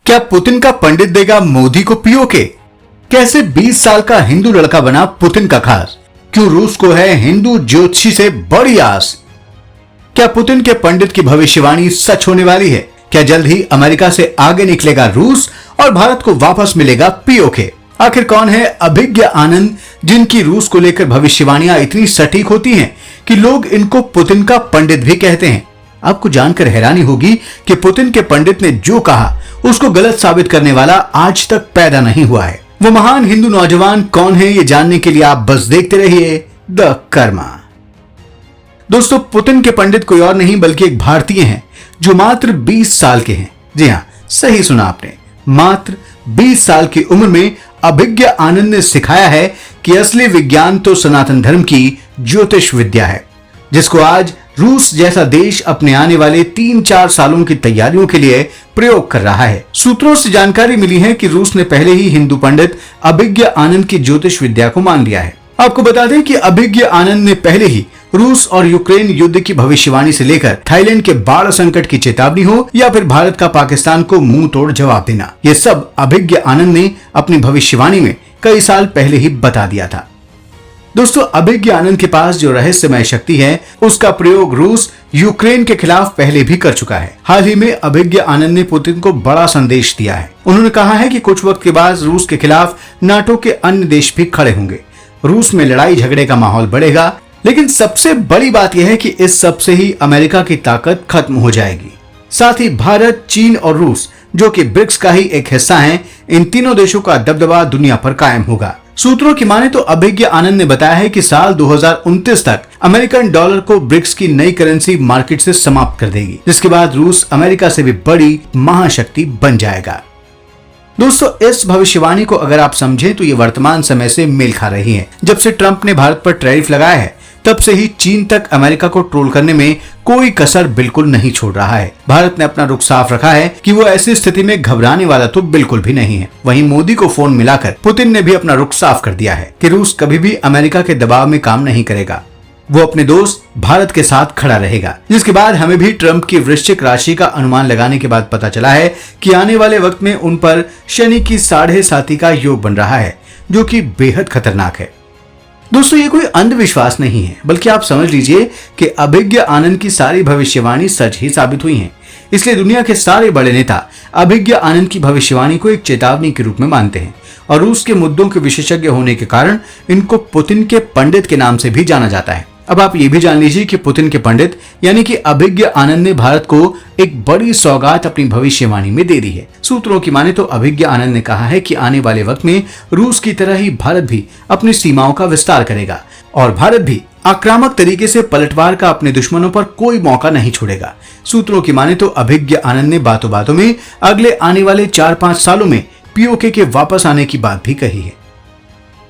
क्या पुतिन का पंडित देगा मोदी को पीओके? कैसे 20 साल का हिंदू लड़का बना पुतिन का खास? क्यों रूस को है हिंदू ज्योतिषी से बड़ी आस? क्या पुतिन के पंडित की भविष्यवाणी सच होने वाली है? क्या जल्द ही अमेरिका से आगे निकलेगा रूस और भारत को वापस मिलेगा पीओके? आखिर कौन है अभिज्ञ आनंद, जिनकी रूस को लेकर भविष्यवाणियां इतनी सटीक होती हैं कि लोग इनको पुतिन का पंडित भी कहते हैं? आपको जानकर हैरानी होगी कि पुतिन के पंडित ने जो कहा उसको गलत साबित करने वाला आज तक पैदा नहीं हुआ है। वो महान हिंदू नौजवान कौन है, ये जानने के लिए आप बस देखते रहिए द कर्मा। दोस्तों, पुतिन के पंडित कोई और नहीं बल्कि एक भारतीय हैं जो मात्र 20 साल के हैं। जी हाँ, सही सुना आपने, मात्र 20 साल की उम्र में अभिज्ञ आनंद ने सिखाया है कि असली विज्ञान तो सनातन धर्म की ज्योतिष विद्या है, जिसको आज रूस जैसा देश अपने आने वाले 3-4 सालों की तैयारियों के लिए प्रयोग कर रहा है। सूत्रों से जानकारी मिली है कि रूस ने पहले ही हिंदू पंडित अभिज्ञ आनंद की ज्योतिष विद्या को मान लिया है। आपको बता दें कि अभिज्ञ आनंद ने पहले ही रूस और यूक्रेन युद्ध की भविष्यवाणी से लेकर थाईलैंड के बाढ़ संकट की चेतावनी हो या फिर भारत का पाकिस्तान को मुंह तोड़ जवाब देना, ये सब अभिज्ञ आनंद ने अपनी भविष्यवाणी में कई साल पहले ही बता दिया था। दोस्तों, अभिज्ञ आनंद के पास जो रहस्यमय शक्ति है उसका प्रयोग रूस यूक्रेन के खिलाफ पहले भी कर चुका है। हाल ही में अभिज्ञ आनंद ने पुतिन को बड़ा संदेश दिया है। उन्होंने कहा है कि कुछ वक्त के बाद रूस के खिलाफ नाटो के अन्य देश भी खड़े होंगे, रूस में लड़ाई झगड़े का माहौल बढ़ेगा, लेकिन सबसे बड़ी बात यह है कि इस सब से ही अमेरिका की ताकत खत्म हो जाएगी। साथ ही भारत, चीन और रूस, जो कि ब्रिक्स का ही एक हिस्सा है, इन तीनों देशों का दबदबा दुनिया पर कायम होगा। सूत्रों की माने तो अभिज्ञ आनंद ने बताया है कि साल 2029 तक अमेरिकन डॉलर को ब्रिक्स की नई करेंसी मार्केट से समाप्त कर देगी, जिसके बाद रूस अमेरिका से भी बड़ी महाशक्ति बन जाएगा। दोस्तों, इस भविष्यवाणी को अगर आप समझें तो ये वर्तमान समय से मेल खा रही है। जब से ट्रंप ने भारत पर टैरिफ लगाया है तब से ही चीन तक अमेरिका को ट्रोल करने में कोई कसर बिल्कुल नहीं छोड़ रहा है। भारत ने अपना रुख साफ रखा है कि वो ऐसी स्थिति में घबराने वाला तो बिल्कुल भी नहीं है। वहीं मोदी को फोन मिलाकर पुतिन ने भी अपना रुख साफ कर दिया है कि रूस कभी भी अमेरिका के दबाव में काम नहीं करेगा, वो अपने दोस्त भारत के साथ खड़ा रहेगा। जिसके बाद हमें भी ट्रंप की वृश्चिक राशि का अनुमान लगाने के बाद पता चला है कि आने वाले वक्त में उन पर शनि की 7.5 का योग बन रहा है, जो कि बेहद खतरनाक है। दोस्तों, ये कोई अंधविश्वास नहीं है, बल्कि आप समझ लीजिए कि अभिज्ञ आनंद की सारी भविष्यवाणी सच ही साबित हुई हैं। इसलिए दुनिया के सारे बड़े नेता अभिज्ञ आनंद की भविष्यवाणी को एक चेतावनी के रूप में मानते हैं और रूस के मुद्दों के विशेषज्ञ होने के कारण इनको पुतिन के पंडित के नाम से भी जाना जाता है। अब आप ये भी जान लीजिए कि पुतिन के पंडित यानी कि अभिज्ञ आनंद ने भारत को एक बड़ी सौगात अपनी भविष्यवाणी में दे दी है। सूत्रों की माने तो अभिज्ञ आनंद ने कहा है कि आने वाले वक्त में रूस की तरह ही भारत भी अपनी सीमाओं का विस्तार करेगा और भारत भी आक्रामक तरीके से पलटवार का अपने दुश्मनों पर कोई मौका नहीं छोड़ेगा। सूत्रों की माने तो अभिज्ञ आनंद ने बातों बातों में अगले आने वाले 4-5 सालों में पीओके के वापस आने की बात भी कही है।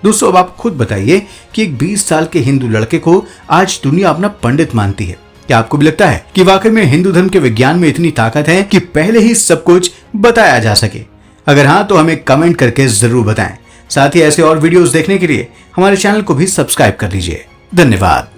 दोस्तों, अब आप खुद बताइए कि एक 20 साल के हिंदू लड़के को आज दुनिया अपना पंडित मानती है। क्या आपको भी लगता है कि वाकई में हिंदू धर्म के विज्ञान में इतनी ताकत है कि पहले ही सब कुछ बताया जा सके? अगर हाँ, तो हमें कमेंट करके जरूर बताएं। साथ ही ऐसे और वीडियोस देखने के लिए हमारे चैनल को भी सब्सक्राइब कर लीजिए। धन्यवाद।